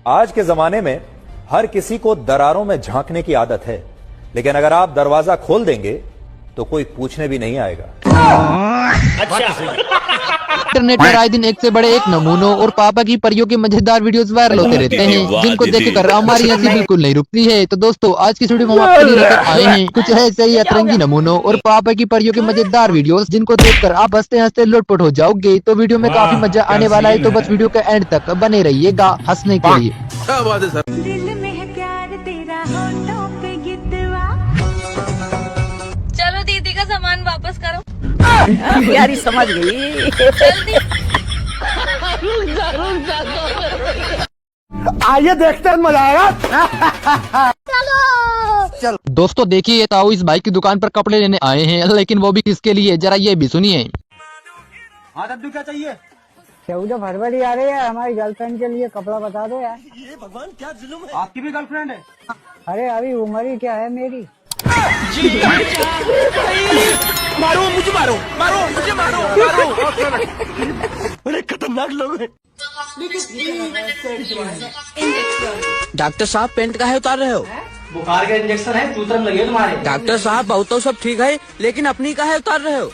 आज के जमाने में हर किसी को दरारों में झांकने की आदत है, लेकिन अगर आप दरवाजा खोल देंगे तो कोई पूछने भी नहीं आएगा। इंटरनेट पर आए दिन एक से बड़े एक नमूनों और पापा की परियों के मजेदार वीडियोस वायरल होते रहते हैं, जिनको देखकर हमारी हंसी बिल्कुल नहीं रुकती है। तो दोस्तों, आज की वीडियो में हम आपके लिए लेकर आए हैं कुछ ऐसे ही अतरंगी नमूनों और पापा की परियों के मजेदार वीडियोस, जिनको देखकर आप हंसते हंसते लुटपुट हो जाओगे। तो वीडियो में काफी मजा आने वाला है, तो बस वीडियो के एंड तक बने रहिएगा हंसने के लिए। क्या बात है सर। चलो दीदी का सामान वापस करो। यारी समझ गई। जल्दी। आइए देखते हैं, मजा आएगा। चलो दोस्तों, देखिए ताऊ इस भाई की दुकान पर कपड़े लेने आए हैं, लेकिन वो भी किसके लिए, जरा ये भी सुनिए। हाँ दद्दू, क्या चाहिए? 14 फरवरी आ रही है, हमारी गर्लफ्रेंड के लिए कपड़ा बता दो यार। ये भगवान क्या जुल्म है। आपकी भी गर्लफ्रेंड है? अरे अभी उम्र ही क्या है मेरी। मारो मुझे, मारो मारो मुझे, मारो मारो। बड़े खतरनाक लोग हैं। डॉक्टर साहब पेंट काहे उतार रहे हो? बुखार का इंजेक्शन है, सूत्रम लगे तुम्हारे। डॉक्टर साहब बहुत तो सब ठीक है, लेकिन अपनी काहे उतार रहे हो?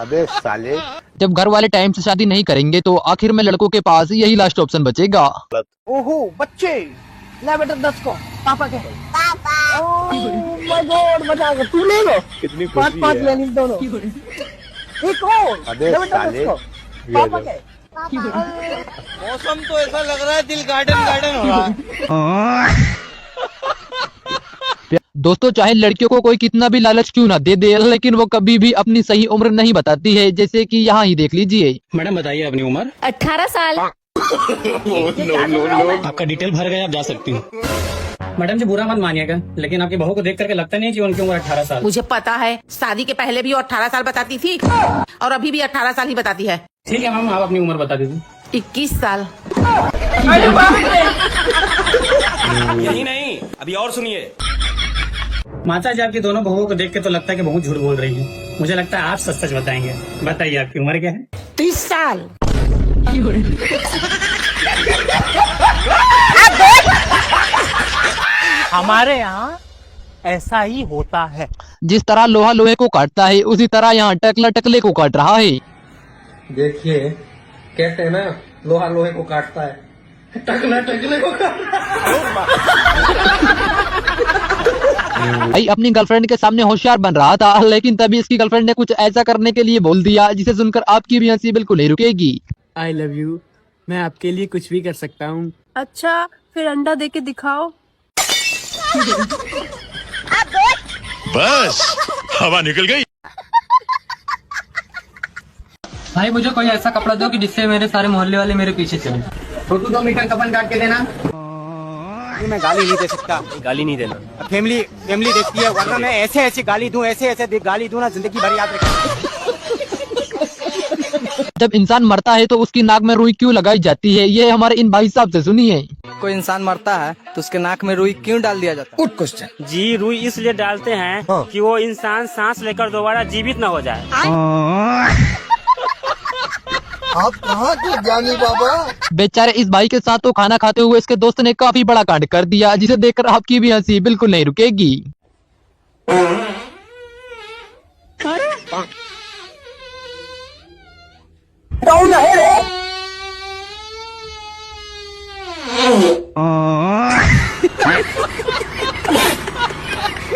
अबे साले, जब घर वाले टाइम से शादी नहीं करेंगे तो आखिर में लड़कों के पास यही लास्ट ऑप्शन बचेगा। ओहो बच्चे, ले बेटा 10 को पापा के। पापा ओह माय गॉड, बचा के तू ले लो। कितनी खुशी 5 है। ले ली दोनों। एक और अबे ले बेटा 10 साले, को पापा के। मौसम तो ऐसा लग रहा है दिल गार्डन गार्डन हो रहा है। दोस्तों, चाहे लड़कियों को कोई कितना भी लालच क्यों ना दे दे, लेकिन वो कभी भी अपनी सही उम्र नहीं बताती है, जैसे कि यहाँ ही देख लीजिए। मैडम बताइए अपनी उम्र। 18 साल। आपका डिटेल भर गया, आप जा सकती हूँ। मैडम जी बुरा मत मानिएगा, लेकिन आपकी बहू को देख करके लगता नहीं कि उनकी उम्र 18 साल। मुझे पता है, शादी के पहले भी 18 साल बताती थी और अभी भी 18 साल ही बताती है। ठीक है मैम, आप अपनी उम्र बता दीजिए। 21 साल। यही नहीं, अभी और सुनिए। माता जी आपकी दोनों बहुओं को देख के तो लगता है कि बहुत झूठ बोल रही है। मुझे लगता है आप सच सच बताएंगे। बताइए आपकी उम्र क्या है? 30 साल। हमारे यहाँ ऐसा ही होता है। जिस तरह लोहा लोहे को काटता है, उसी तरह यहाँ टकला टकले को काट रहा है। देखिए, कहते हैं ना, लोहा लोहे को काटता है, टकला टकले को भाई अपनी गर्लफ्रेंड के सामने होशियार बन रहा था, लेकिन तभी इसकी गर्लफ्रेंड ने कुछ ऐसा करने के लिए बोल दिया, जिसे सुनकर आपकी भी हंसी बिल्कुल नहीं रुकेगी। आई लव यू, मैं आपके लिए कुछ भी कर सकता हूँ। अच्छा, फिर अंडा दे के दिखाओ। बस हवा निकल गई। भाई मुझे कोई ऐसा कपड़ा दो कि जिससे मेरे सारे मोहल्ले वाले मेरे पीछे चले। छोटू 2 मीटर कपन काट के देना। मैं गाली नहीं दे सकता। गाली नहीं देना। फैमिली देखती है, वरना मैं ऐसे गाली दूं, ऐसे गाली दूं ना, जिंदगी भर याद रखें। जब इंसान मरता है तो उसकी नाक में रुई क्यों लगाई जाती है, ये हमारे इन भाई साहब से सुनिए। कोई इंसान मरता है तो उसके नाक में रुई क्यों डाल दिया जाता है? Good question. जी, रुई इसलिए डालते हैं कि वो इंसान सांस लेकर दोबारा जीवित न हो जाए। आप कहाँ के ज्ञानी बाबा। बेचारे इस भाई के साथ तो खाना खाते हुए इसके दोस्त ने काफी बड़ा कांड कर दिया, जिसे देखकर आपकी भी हंसी बिल्कुल नहीं रुकेगी।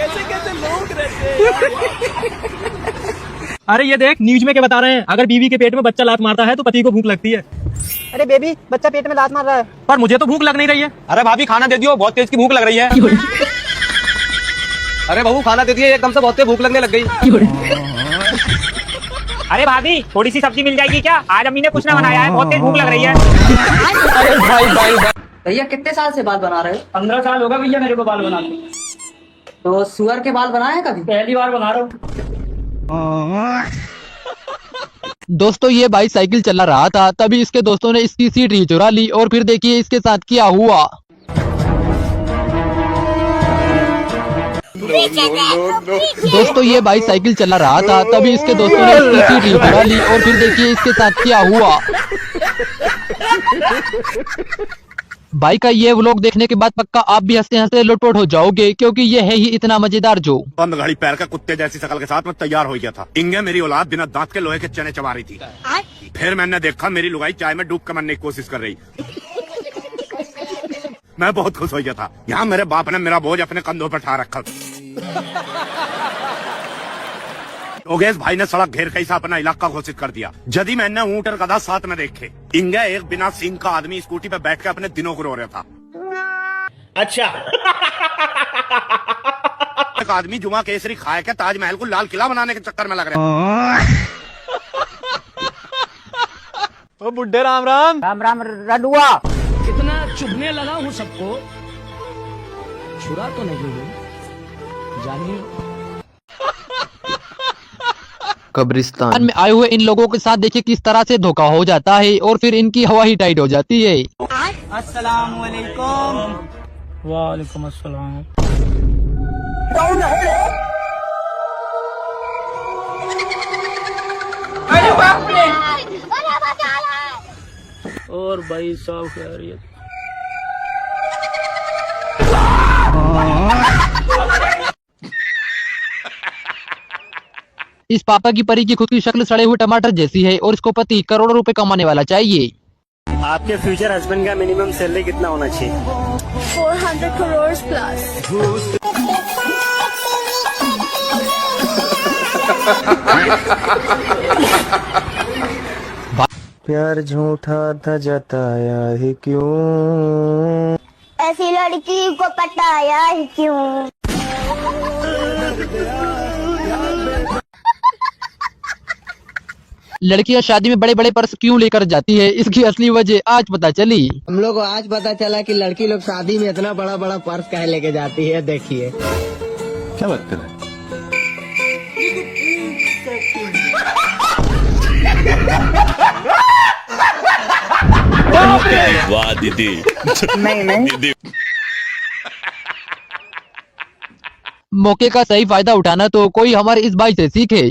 कैसे लोग रहते हैं। अरे ये देख, न्यूज में क्या बता रहे हैं, अगर बीवी के पेट में बच्चा लात मारता है तो पति को भूख लगती है। अरे बेबी, बच्चा पेट में लात मार रहा है। पर मुझे तो भूख लग नहीं रही है। अरे भाभी खाना दे दियो, बहुत तेज की भूख लग रही है। अरे बहू खाना दे दिए, एकदम से बहुत तेज भूख लगने लग गई। अरे भाभी थोड़ी सी सब्जी मिल जाएगी क्या? आज अम्मी ने कुछ ना बनाया है, बहुत तेज भूख लग रही है। अरे भाई भैया कितने साल से बाल बना रहे हो? 15 साल होगा भैया मेरे को बाल बनाने। तो सुअर के बाल बनाए कभी? पहली बार बना रहा हूँ। दोस्तों, ये भाई साइकिल चला रहा था, तभी इसके दोस्तों ने इसकी सीट ही चुरा ली, और फिर देखिए इसके साथ क्या हुआ। दोस्तों, ये भाई साइकिल चला रहा था, तभी इसके दोस्तों ने इसकी सीट ही चुरा ली, और फिर देखिए इसके साथ क्या हुआ। भाई का ये व्लॉग देखने के बाद पक्का आप भी हंसते हंसते लुटपुट हो जाओगे, क्योंकि ये है ही इतना मजेदार जो बंद गाड़ी पैर का कुत्ते जैसी शकल के साथ मैं तैयार हो गया था। इंगे मेरी औलाद बिना दांत के लोहे के चने चबा रही थी। फिर मैंने देखा मेरी लुगाई चाय में डूब के मरने की कोशिश कर रही। मैं बहुत खुश हो गया था। यहाँ मेरे बाप ने मेरा बोझ अपने कंधों पर ठा रखा। योगेश भाई ने सड़क घेर कैसा अपना इलाका घोषित कर दिया। यदि मैंने ऊंट और गधा साथ में देखे। इंगे एक बिना सींग का आदमी स्कूटी पे बैठ के अपने दिनों को रो रहा था। अच्छा। एक आदमी जुमा केसरी खाए के ताजमहल को लाल किला बनाने के चक्कर में लग रहा है। ओ बुड्ढे राम राम। राम राम रडुआ। कितना चुभने लगा हूँ सबको, छुरा तो नहीं हूँ, जानिए। कब्रिस्तान में आए हुए इन लोगों के साथ देखिए किस तरह से धोखा हो जाता है और फिर इनकी हवा ही टाइट हो जाती है। अस्सलाम वालेकुम। वालेकुम अस्सलाम। और भाई साहब खैरियत। इस पापा की परी की खुद की शक्ल सड़े हुए टमाटर जैसी है और इसको पति करोड़ों रुपए कमाने वाला चाहिए। आपके फ्यूचर हस्बैंड का मिनिमम सैलरी कितना होना चाहिए? 400 करोड़ प्लस। प्यार झूठा था जताया है क्यों, ऐसी लड़की को पटाया है क्यों। लड़कियां शादी में बड़े बड़े पर्स क्यों लेकर जाती है, इसकी असली वजह आज पता चली। हम लोग को आज पता चला कि लड़की लोग शादी में इतना बड़ा बड़ा पर्स काहे लेके जाती है। देखिए क्या बात कर रहे हैं? वाह दीदी। नहीं मौके का सही फायदा उठाना तो कोई हमारे इस भाई से सीखे।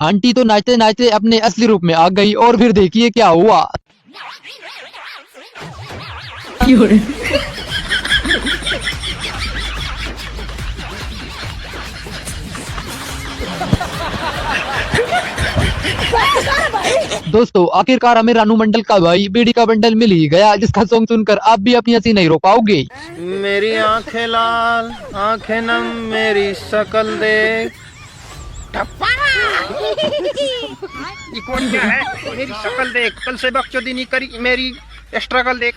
आंटी तो नाचते नाचते अपने असली रूप में आ गई और फिर देखिए क्या हुआ। दोस्तों आखिरकार हमें रानू मंडल का भाई बीड़ी का बंडल मिल ही गया, जिसका सॉन्ग सुनकर आप भी अपनी हंसी नहीं रोक पाओगे। मेरी आंखें लाल आंखें नम मेरी शकल देख। ये कौन क्या है? मेरी शक्ल देख, कल से बकचोदी नहीं करी, मेरी स्ट्रगल देख।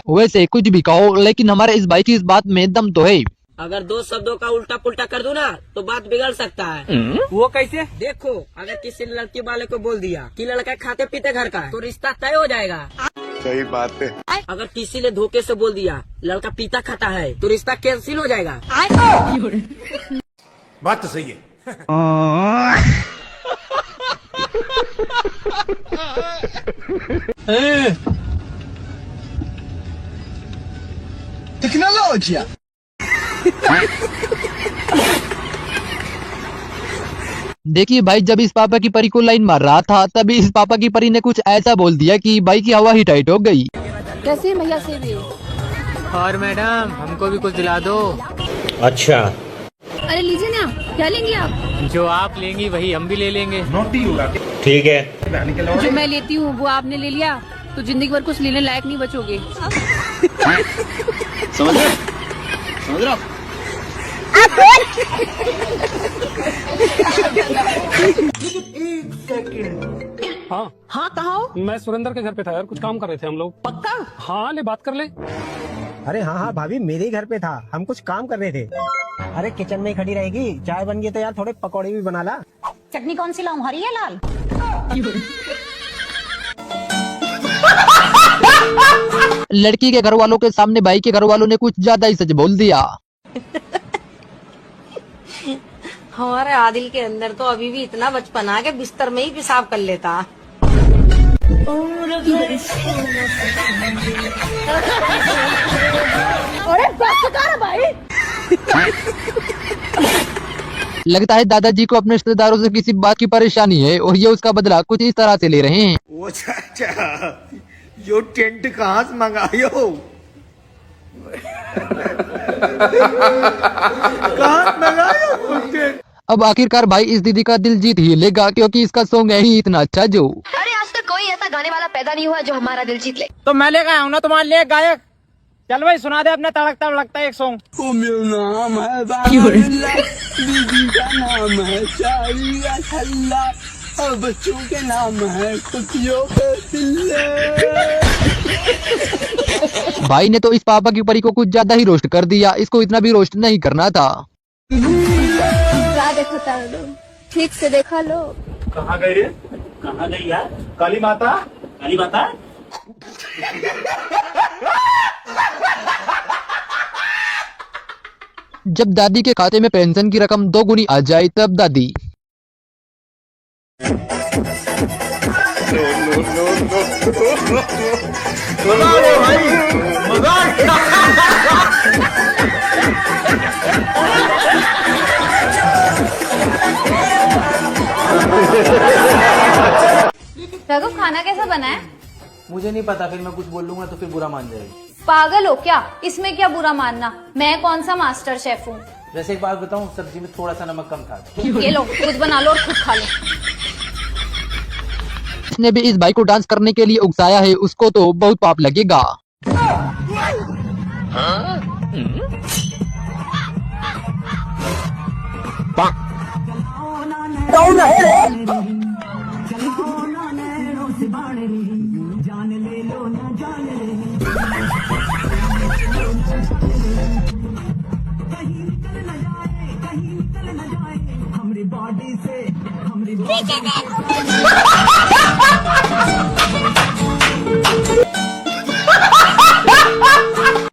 वैसे कुछ भी कहो, लेकिन हमारे इस भाई की इस बात में दम तो है। अगर दो शब्दों का उल्टा पुल्टा कर दूं ना तो बात बिगड़ सकता है। वो कैसे? देखो, अगर किसी ने लड़की वाले को बोल दिया कि लड़का खाते पीते घर का है तो रिश्ता तय हो जाएगा। सही बात है। अगर किसी ने धोखे से बोल दिया लड़का पीता खाता है तो रिश्ता कैंसिल हो जाएगा। बात तो सही है। टेक्नोलॉजी। देखिए भाई, जब इस पापा की परी को लाइन मार रहा था तभी इस पापा की परी ने कुछ ऐसा बोल दिया कि भाई की हवा ही टाइट हो गई। कैसे भैया से भी। और मैडम हमको भी कुछ दिला दो। अच्छा, अरे लीजिए ना, क्या लेंगे आप? जो आप लेंगी वही हम भी ले लेंगे। ठीक है। जो मैं लेती हूँ वो आपने ले लिया तो जिंदगी भर कुछ लेने लायक नहीं बचोगे। समझ रहे हो? हाँ कहा? मैं सुरेंद्र के घर पे था यार, कुछ काम कर रहे थे हम लोग। पक्का? हाँ, ले बात कर ले। अरे हाँ भाभी, मेरे ही घर पे था, हम कुछ काम कर रहे थे। अरे किचन में ही खड़ी रहेगी, चाय बन गई तो यार थोड़े पकौड़े भी बना ला। चटनी कौन सी लाऊं, हरी या लाल? लड़की के घर वालों के सामने भाई के घर वालों ने कुछ ज्यादा ही सच बोल दिया। हमारे आदिल के अंदर तो अभी भी इतना बचपना के बिस्तर में ही पेशाब कर लेता। अरे बस कर भाई। लगता है दादाजी को अपने रिश्तेदारों से किसी बात की परेशानी है और ये उसका बदला कुछ इस तरह से ले रहे हैं। ओ चाचा, यो टेंट कहाँ से मंगायो? कहाँ से मंगायो टेंट? अब आखिरकार भाई इस दीदी का दिल जीत ही लेगा, क्योंकि इसका सॉन्ग है ही इतना अच्छा जो। अरे आज तक कोई ऐसा गाने वाला पैदा नहीं हुआ जो हमारा दिल जीत ले। तो मैं लेकर आया हूँ ना तुम्हारे लिए गायक। चल भाई सुना दे अपना तड़कता भड़कता एक सॉन्ग। नाम है दीदी का नाम है चारी का छल्ला और बच्चों के नाम है खुशियों के तिल्ले। भाई ने तो इस पापा की परी को कुछ ज्यादा ही रोस्ट कर दिया, इसको इतना भी रोस्ट नहीं करना था। देखो तारो, ठीक से देखा लो। कहाँ गई रे? कहाँ गई यार? काली माता, काली माता। जब दादी के खाते में पेंशन की रकम 2 गुनी आ जाए तब दादी। रघु खाना कैसा बना है? मुझे नहीं पता, फिर मैं कुछ बोल लूंगा तो फिर बुरा मान जाएगी। पागल हो क्या? इसमें क्या बुरा मानना? मैं कौन सा मास्टर शेफ हूँ? वैसे एक बात बताऊं, सब्जी में थोड़ा सा नमक कम था। ये लो खुद बना लो और खुद खा लो। इसने भी इस भाई को डांस करने के लिए उकसाया है, उसको तो बहुत पाप लगेगा।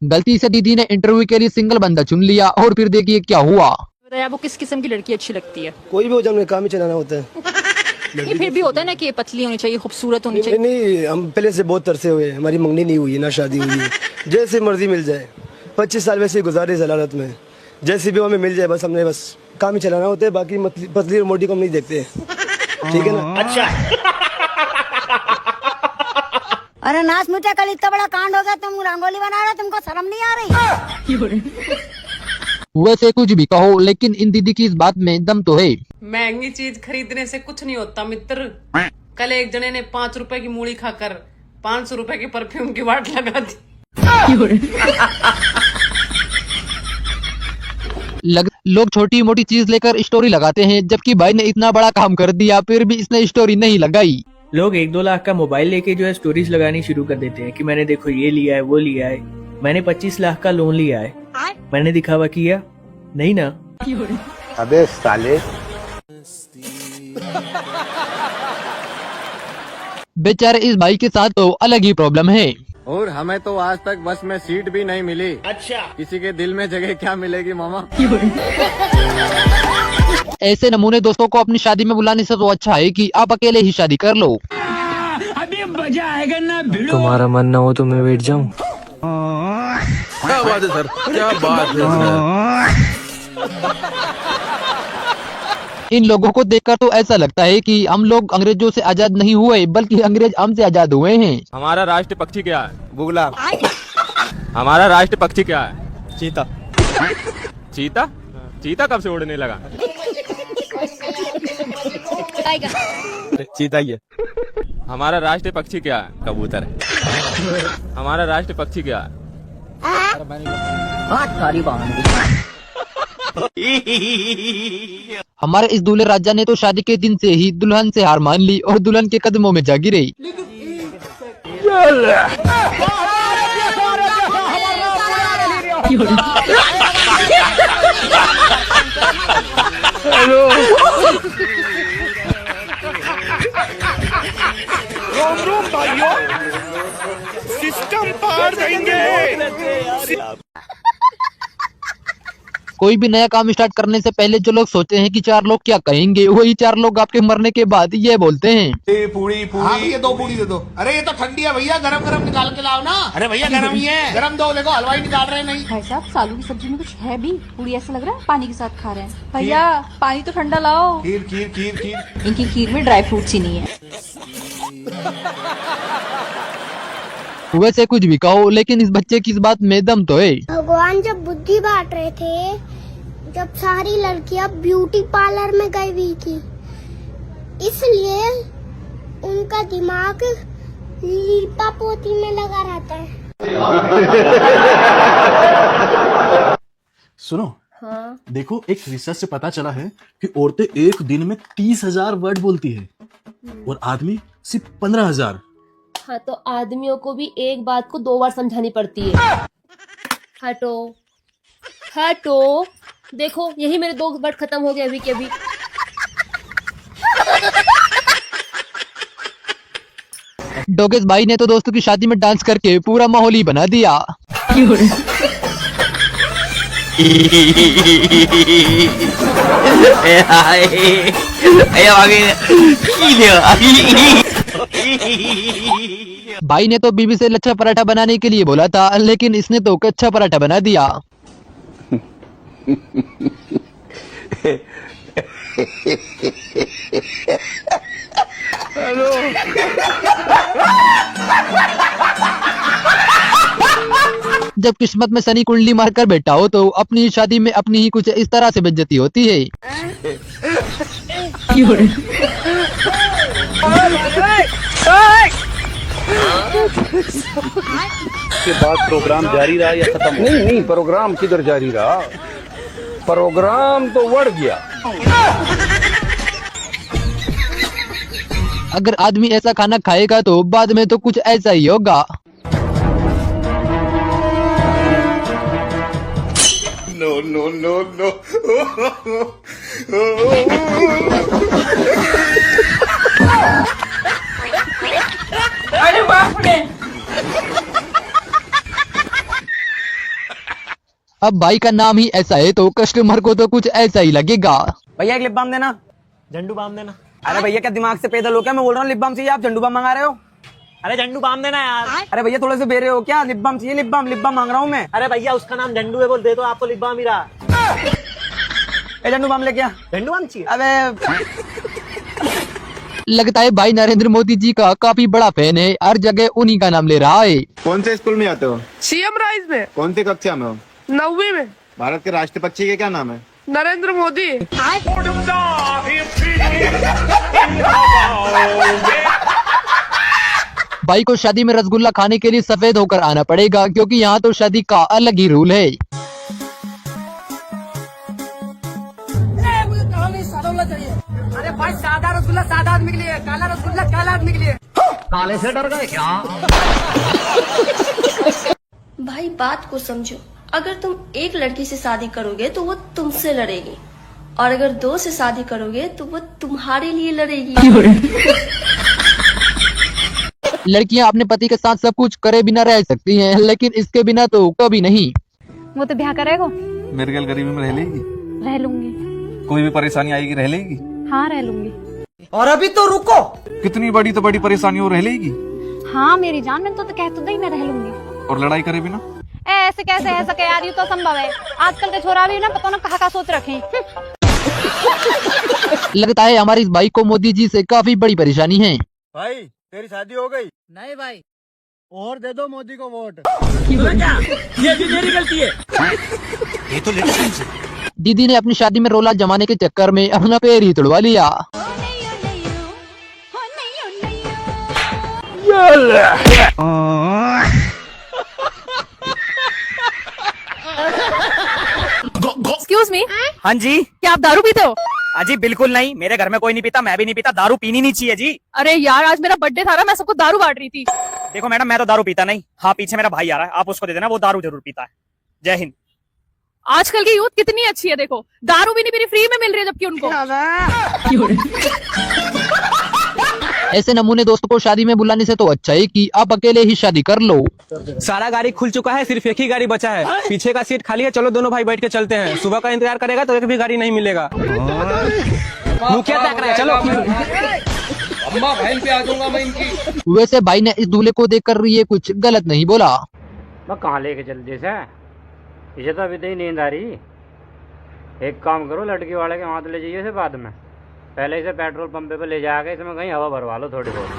गलती से दीदी ने इंटरव्यू के लिए सिंगल बंदा चुन लिया और फिर देखिए क्या हुआ। बताया वो किस किस्म की लड़की अच्छी लगती है? कोई भी हो जाए, काम ही चलाना होता है। ये फिर भी होता है ना कि ये पतली होनी चाहिए, खूबसूरत होनी चाहिए। नहीं, हम पहले से बहुत तरसे हुए, हमारी मंगनी नहीं हुई है, ना शादी हुई है। जैसे मर्जी मिल जाए, 25 साल वैसे गुजारे जलालत में, जैसी भी हमें मिल जाए, बस हमने बस काम ही चलाना होता है। बाकी पतली और मोटी को हम नहीं देखते, ठीक है ना? अच्छा। अरे नाच मुझे कल इतना बड़ा कांड हो गया, तुम रंगोली बना रहे, तुमको शर्म नहीं आ रही? वैसे कुछ भी कहो, लेकिन इन दीदी की इस बात में दम तो है। महंगी चीज खरीदने से कुछ नहीं होता मित्र। कल एक जने ने 5 रुपए की मूली खाकर 500 रुपए की परफ्यूम की वाट लगा दी। लोग छोटी मोटी चीज लेकर स्टोरी लगाते हैं, जबकि भाई ने इतना बड़ा काम कर दिया फिर भी इसने स्टोरी नहीं लगाई। लोग 1-2 लाख का मोबाइल लेके जो है स्टोरीज लगानी शुरू कर देते हैं कि मैंने देखो ये लिया है वो लिया है। मैंने 25 लाख का लोन लिया है, मैंने दिखावा किया नहीं ना? अबे साले। बेचारे इस भाई के साथ तो अलग ही प्रॉब्लम है। और हमें तो आज तक बस में सीट भी नहीं मिली। अच्छा, किसी के दिल में जगह क्या मिलेगी मामा? ऐसे नमूने दोस्तों को अपनी शादी में बुलाने से तो अच्छा है कि आप अकेले ही शादी कर लो। अभी मजा आएगा ना भिड़ो। तुम्हारा मन ना हो तो मैं बैठ जाऊं। क्या बात है सर, क्या बात है सर। इन लोगों को देखकर तो ऐसा लगता है कि हम लोग अंग्रेजों से आजाद नहीं हुए, बल्कि अंग्रेज हमसे आजाद हुए हैं। हमारा राष्ट्रीय पक्षी क्या है? बुगला। हमारा राष्ट्रीय पक्षी क्या है? चीता। चीता? चीता कब से उड़ने लगा? चीता ही है। हमारा राष्ट्रीय पक्षी क्या है? कबूतर है। हमारा राष्ट्रीय पक्षी क्या है? हमारे इस दूल्हे राजा ने तो शादी के दिन से ही दुल्हन से हार मान ली और दुल्हन के कदमों में जा गिरे। भाइयों, सिस्टम पार देंगे। कोई भी नया काम स्टार्ट करने से पहले जो लोग सोचते हैं कि 4 लोग क्या कहेंगे, वही 4 लोग आपके मरने के बाद ये बोलते हैं। पूरी ये 2 पूरी दे दो। अरे ये तो ठंडी है भैया, गरम गरम निकाल के लाओ ना। अरे भैया गरम ही है, गरम दो। देखो हलवाई निकाल रहे नहीं। भाई साहब सालू की सब्जी में कुछ है भी? पूरी ऐसा लग रहा है पानी के साथ खा रहे हैं। भैया पानी तो ठंडा लाओ। खीर खीर खीर खीर। इनकी खीर में ड्राई फ्रूट्स ही नहीं है। वैसे कुछ भी कहो, लेकिन इस बच्चे की इस बात में दम तो है। भगवान जब बुद्धि बांट रहे थे, जब सारी लड़कियां ब्यूटी पार्लर में गई हुई थी, इसलिए उनका दिमाग लीपा पोती में लगा रहता है। सुनो, हाँ। देखो एक रिसर्च से पता चला है कि औरतें एक दिन में 30,000 वर्ड बोलती है और आदमी सिर्फ 15,000। हाँ तो आदमियों को भी एक बात को 2 बार समझानी पड़ती है। हटो हटो, देखो यही मेरे 2 वर्ड खत्म हो गए अभी के अभी। डोगेश भाई ने तो दोस्तों की शादी में डांस करके पूरा माहौल ही बना दिया। भाई ने तो बीबी से लच्छा पराठा बनाने के लिए बोला था, लेकिन इसने तो कच्चा पराठा बना दिया। जब किस्मत में शनि कुंडली मारकर बैठा हो तो अपनी शादी में अपनी ही कुछ इस तरह से बेइज्जती होती है। के बाद प्रोग्राम जारी रहा या खत्म? नहीं, प्रोग्राम किधर जारी रहा, प्रोग्राम तो बढ़ गया। अगर आदमी ऐसा खाना खाएगा तो बाद में तो कुछ ऐसा ही होगा। No no no no. अरे बाप रे। अब भाई का नाम ही ऐसा है तो कस्टमर को तो कुछ ऐसा ही लगेगा। भैया एक लिप बाम देना। झंडू बाम देना। अरे भैया क्या दिमाग से पैदल हो क्या? मैं बोल रहा हूँ लिप बाम चाहिए, आप झंडू बाम मंगा रहे हो। अरे झंडू बाम देना यार। अरे भैया थोड़े से बेरे हो क्या? लिप बाम चाहिए, लिप बाम मांग रहा हूँ मैं। अरे भैया उसका नाम झंडू है, बोल दे तो आपको लिप बाम ही रहा। झंडू बाम लेके आ। झंडू बाम चाहिए? अबे लगता है भाई नरेंद्र मोदी जी का काफी बड़ा फैन है, हर जगह उन्हीं का नाम ले रहा है। कौन से स्कूल में आते हो? सीएम राइज में। कौन सी कक्षा में हो? 9वीं में। भारत के राष्ट्रीय पक्षी के क्या नाम है? नरेंद्र मोदी। भाई को शादी में रसगुल्ला खाने के लिए सफेद होकर आना पड़ेगा, क्योंकि यहाँ तो शादी का अलग ही रूल है। अरे भाई सादा रसगुल्ला सादा आदमी के लिए, काला रसगुल्ला काला आदमी के लिए। काले से डर गए क्या? भाई बात को समझो, अगर तुम एक लड़की से शादी करोगे तो वो तुमसे लड़ेगी, और अगर 2 से शादी करोगे तो वो तुम्हारे लिए लड़ेगी। लड़कियां अपने पति के साथ सब कुछ करे बिना रह सकती हैं, लेकिन इसके बिना तो कभी नहीं। वो तो ब्याह करेगा। मेरे ख्याल गरीबी में रह लेगी। रह लूंगी। कोई भी परेशानी आएगी रह लेगी। हाँ रह लूंगी। और अभी तो रुको। कितनी बड़ी तो बड़ी परेशानी हो रह लेगी। हाँ मेरी जान, मैं तो कह तो दई मैं रह लूंगी। और लड़ाई करे बिना? ऐसे कैसे है सके यार, ये तो संभव है। आजकल के छोरा भी ना पता ना कहाँ सोच रखे। लगता है हमारी इस भाई को मोदी जी से काफी बड़ी परेशानी है। भाई तेरी शादी हो गई? नहीं भाई। और दे दो मोदी को वोट। ये भी मेरी गलती है। ये तो लेटेस्ट। दीदी ने अपनी शादी में रोला जमाने के चक्कर में अपना पैर ही तुड़वा लिया। Excuse me. हाँ जी। क्या आप दारू पीते हो? हाँ जी बिल्कुल नहीं, मेरे घर में कोई नहीं पीता, मैं भी नहीं पीता, दारू पीनी नहीं चाहिए जी। अरे यार आज मेरा बर्थडे था ना, मैं सबको दारू बांट रही थी। देखो मैडम मैं तो दारू पीता नहीं। हाँ पीछे मेरा भाई आ रहा है, आप उसको दे देना, वो दारू जरूर पीता है। जय हिंद। आजकल की यूथ कितनी अच्छी है, देखो दारू भी नहीं पी रही, फ्री में मिल रही है जबकि उनको। ऐसे नमूने दोस्तों को शादी में बुलाने से तो अच्छा है कि आप अकेले ही शादी कर लो। सारा गाड़ी खुल चुका है, सिर्फ एक ही गाड़ी बचा है, पीछे का सीट खाली है, चलो दोनों भाई बैठ के चलते हैं। सुबह का इंतजार करेगा तो एक भी गाड़ी नहीं मिलेगा। मुखिया तक रहा है, चलो। अम्मा बहन पे आ जाऊंगा मैं इनकी। वैसे भाई ने इस दूल्हे को देखकर ये कुछ गलत नहीं बोला। मैं कहाँ लेके चल जैसे इसे तो अभी तो ही नींद आ रही। एक काम करो, लड़की वाले के हाथ ले जाइए इसे बाद में, पहले इसे पेट्रोल पंप पे ले जाके इसमें कहीं हवा भरवा लो थोड़ी बहुत।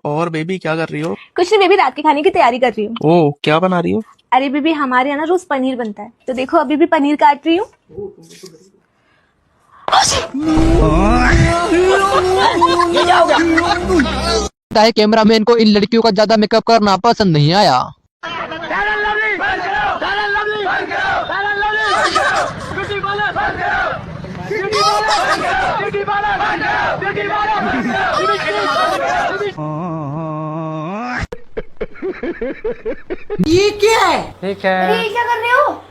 और बेबी क्या कर रही हो? कुछ नहीं बेबी, रात के खाने की तैयारी कर रही हूँ। ओ, क्या बना रही हो? अरे बेबी हमारे यहाँ ना रोज पनीर बनता है, तो देखो अभी भी पनीर काट रही हूँ। कैमरामैन को इन लड़कियों का ज्यादा मेकअप करना पसंद नहीं आया। ये क्या है? ठीक है। अरे ये क्या कर रहे हो?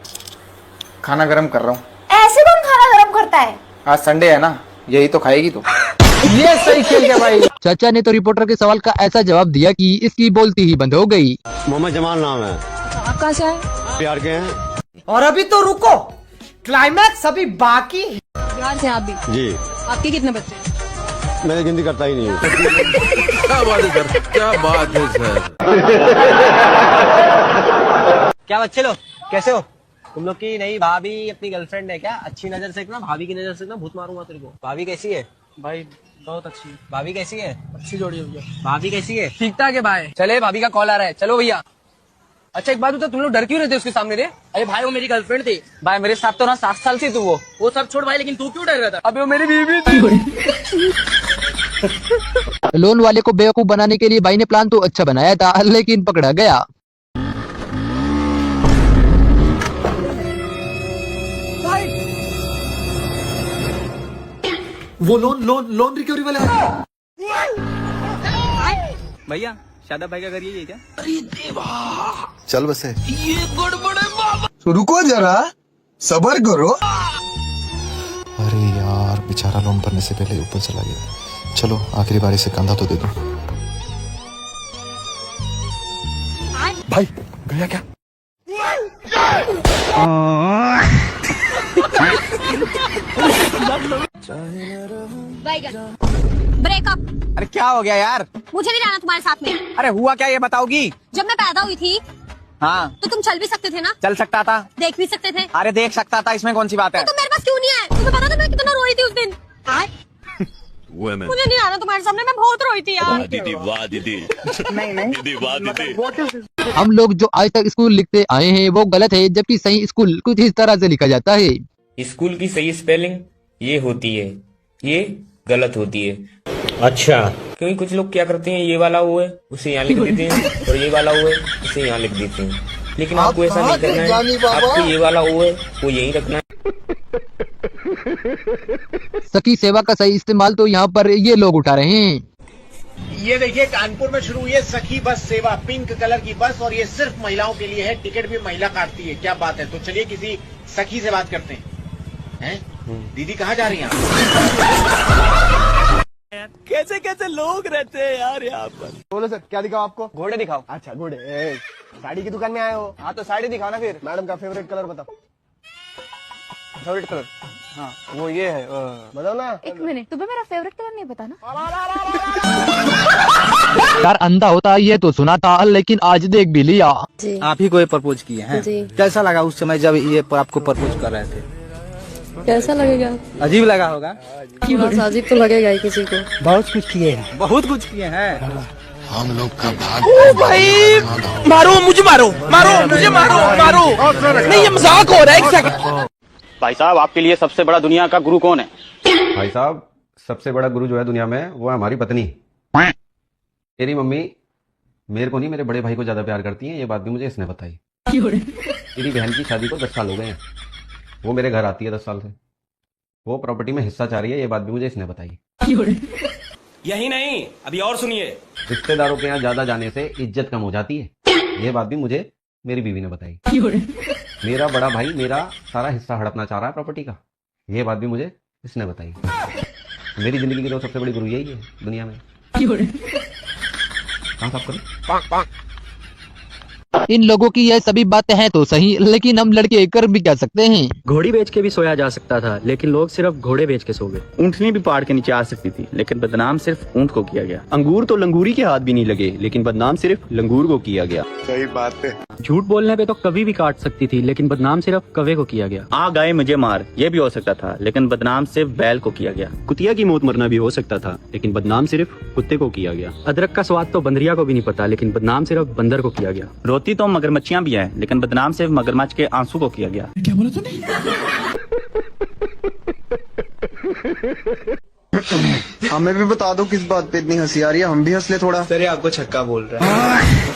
खाना गरम कर रहा हूँ। ऐसे कौन खाना गरम करता है? आज संडे है ना, यही तो खाएगी तू। ये सही खेल गया भाई। चाचा ने तो रिपोर्टर के सवाल का ऐसा जवाब दिया कि इसकी बोलती ही बंद हो गई। मोहम्मद जमाल नाम है। आप कहाँ से आए? प्यार के हैं। और अभी तो रुको, क्लाइमैक्स अभी बाकी। बिहार से आप भी? जी। आपके कितने बच्चे? मैं हिंदी करता ही नहीं हूँ। क्या बात है सर, क्या बात है सर। क्या बच्चे लोग, कैसे हो? तुम लोग की नई भाभी अपनी गर्लफ्रेंड है क्या? अच्छी नजर से देखना, भाभी की नजर से देखना, भूत मारूंगा तेरे को। भाभी कैसी है? भाई बहुत अच्छी है। भाभी कैसी है? अच्छी जोड़ी हो गया। भाभी कैसी है? ठीक ठाक है भाई। चले, भाभी का कॉल आ रहा है, चलो भैया। अच्छा एक बात बता, तुम लोग डर क्यों रहते उसके सामने रे? अरे भाई वो मेरी गर्लफ्रेंड थी भाई, मेरे साथ तो ना 7 साल से तू वो सब छोड़ भाई, लेकिन तू क्यों डर रहा था? अबे वो मेरी बीवी थी। लोन वाले को बेवकूफ बनाने के लिए भाई ने प्लान तो अच्छा बनाया था, लेकिन पकड़ा गया। वो लोन रिकवरी वाला है। भैया शादाब भाई का घर यही है क्या? अरे देवा, चल बसे। ये गड़बड़ है बाबा। तो रुको जरा, सबर करो। अरे यार, बेचारा लोन भरने से पहले ऊपर चला गया। चलो आखिरी बार इसे कंधा तो दे दो। भाई गया क्या? ब्रेकअप। अरे क्या हो गया यार? मुझे नहीं जाना तुम्हारे साथ में। अरे हुआ क्या ये बताओगी? जब मैं पैदा हुई थी हाँ तो तुम चल भी सकते थे ना? चल सकता था। देख भी सकते थे। अरे देख सकता था, इसमें कौन सी बात है? तो मेरे पास क्यों नहीं है? तुम्हें पता था मैं कितना रोई थी उस दिन? मुझे नहीं आना तुम्हारे सामने, मैं बहुत रोई थी यार। दीदी वाह दीदी। नहीं दीदी वाह दीदी। हम लोग जो आज तक स्कूल लिखते आए हैं वो गलत है, जबकि सही स्कूल कुछ इस तरह से लिखा जाता है। स्कूल की सही स्पेलिंग ये होती है, ये गलत होती है। अच्छा, क्योंकि कुछ लोग क्या करते हैं, ये वाला ओ है उसे यहाँ लिख देते हैं, और ये वाला ओ है उसे यहाँ लिख देते हैं, लेकिन आपको ऐसा नहीं करना है। आपको ये वाला ओ है वो यही रखना है। सखी सेवा का सही इस्तेमाल तो यहाँ पर ये लोग उठा रहे हैं। ये देखिए कानपुर में शुरू हुई है सखी बस सेवा, पिंक कलर की बस, और ये सिर्फ महिलाओं के लिए है, टिकट भी महिला काटती है। क्या बात है। तो चलिए किसी सखी से बात करते हैं। दीदी कहाँ जा रही हैं? कैसे कैसे लोग रहते हैं यार यहाँ पर। बोलो सर, क्या दिखाओ आपको? घोड़े दिखाओ। अच्छा घोड़े। साड़ी की दुकान में आए हो? हाँ तो साड़ी दिखाओ ना फिर। मैडम का फेवरेट कलर बताओ। Favourite colour? हाँ वो ये है। बताओ ना। एक मिनट, तुम्हें मेरा फेवरेट कलर नहीं पता ना? यार अंधा होता ये तो सुना था, लेकिन आज देख भी लिया। आप ही को ये प्रपोज किए हैं? कैसा लगा उस समय जब ये आपको प्रपोज कर रहे थे? कैसा लगेगा? अजीब लगा होगा। अजीब तो लगेगा ही किसी को। बहुत कुछ किए हैं, बहुत कुछ किए हैं। हम लोग का भाग। ओ भाई मारो मुझे, मारो मुझे, मारो नहीं, ये मजाक हो रहा है। एक सेकंड। भाई साहब, आपके लिए सबसे बड़ा दुनिया का गुरु कौन है? भाई साहब, सबसे बड़ा गुरु जो है दुनिया में वो है हमारी पत्नी। मेरी मम्मी मेरे को नहीं, मेरे बड़े भाई को ज्यादा प्यार करती है, ये बात भी मुझे इसने बताई। मेरी बहन की शादी को 10 साल हो गए हैं, वो मेरे घर आती है 10 साल से, वो प्रॉपर्टी में हिस्सा चाह रही है, ये बात भी मुझे इसने बताई। यही नहीं, अभी और सुनिए। रिश्तेदारों के यहाँ ज्यादा जाने से इज्जत कम हो जाती है, ये बात भी मुझे मेरी बीवी ने बताई। मेरा बड़ा भाई मेरा सारा हिस्सा हड़पना चाह रहा है प्रॉपर्टी का, ये बात भी मुझे इसने बताई। मेरी जिंदगी की तो सबसे बड़ी गुरु यही है दुनिया में। कहाँ साफ करूं? इन लोगों की यह सभी बातें हैं तो सही, लेकिन हम लड़के कर भी क्या सकते हैं। घोड़ी बेच के भी सोया जा सकता था, लेकिन लोग सिर्फ घोड़े बेच के सो गए। ऊँटनी भी पहाड़ के नीचे आ सकती थी, लेकिन बदनाम सिर्फ ऊँट को किया गया। अंगूर तो लंगूरी के हाथ भी नहीं लगे, लेकिन बदनाम सिर्फ लंगूर को किया गया। सही बात है। झूठ बोलने पे तो कभी भी काट सकती थी, लेकिन बदनाम सिर्फ कौवे को किया गया। आ गए मुझे मार, ये भी हो सकता था, लेकिन बदनाम सिर्फ बैल को किया गया। कुतिया की मौत मरना भी हो सकता था, लेकिन बदनाम सिर्फ कुत्ते को किया गया। अदरक का स्वाद तो बंदरिया को भी नहीं पता, लेकिन बदनाम सिर्फ बंदर को किया गया। रोती तो मगरमच्छियां भी है, लेकिन बदनाम सिर्फ मगरमच्छ के आंसू को किया गया। क्या बोला तूने? हमें भी बता दो किस बात पे इतनी हंसी आ रही है, हम भी हंस ले थोड़ा। सर आपको छक्का बोल रहा है।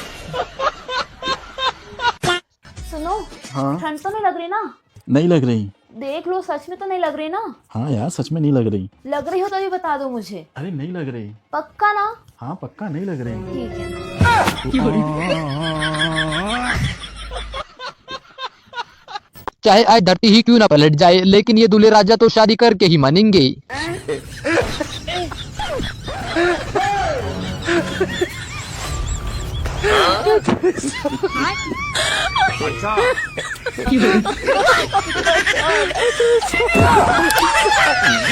सुनो, हाँ ठंड तो नहीं लग रही ना? नहीं लग रही। देख लो, सच में तो नहीं लग रही ना? हाँ यार सच में नहीं लग रही। लग रही हो तो भी बता दो मुझे। अरे नहीं लग रही। पक्का ना? हाँ पक्का नहीं लग रही। ठीक है। चाहे आज धरती ही क्यों ना पलट जाए, लेकिन ये दूल्हे राजा तो शादी करके ही मानेंगे।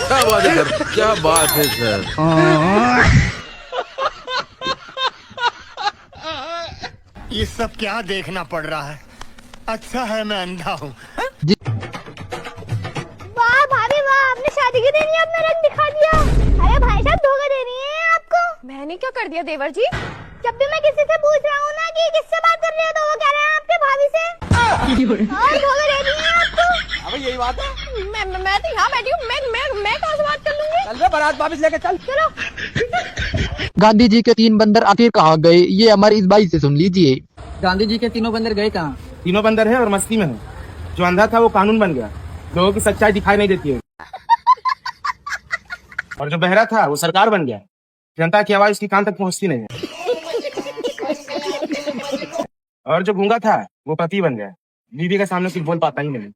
क्या बात है सर, क्या बात है सर। ये सब क्या देखना पड़ रहा है? अच्छा है मैं अंधा हूँ। वाह भाभी वाह, आपने शादी के दिन ही अपना रंग दिखा दिया। अरे भाई साहब धोखा दे रही हैं आपको। मैंने क्या कर दिया देवर जी? जब भी मैं किसी से पूछ रहा हूँ ना कि किससे बात कर रहे हो, तो वो कह रहे हैं आपके भाभी से। और धोखा दे रही हैं आपको। अब यही बात है। मैं तो यहाँ बैठी हूँ, मैं कहाँ से बात कर लूंगी? चल बे, बारात वापस लेके चल। चलो। गांधी जी के 3 बंदर आखिर कहाँ गए, ये हमारे इस भाई से सुन लीजिए। गांधी जी के 3 बंदर गए कहाँ? 3 बंदर हैं और मस्ती में है। जो अंधा था वो कानून बन गया, लोगों की सच्चाई दिखाई नहीं देती है। और जो बहरा था वो सरकार बन गया, जनता की आवाज उसकी कान तक पहुंचती नहीं है। और जो गूंगा था वो पति बन गया, बीवी के सामने कुछ बोल पाता ही नहीं।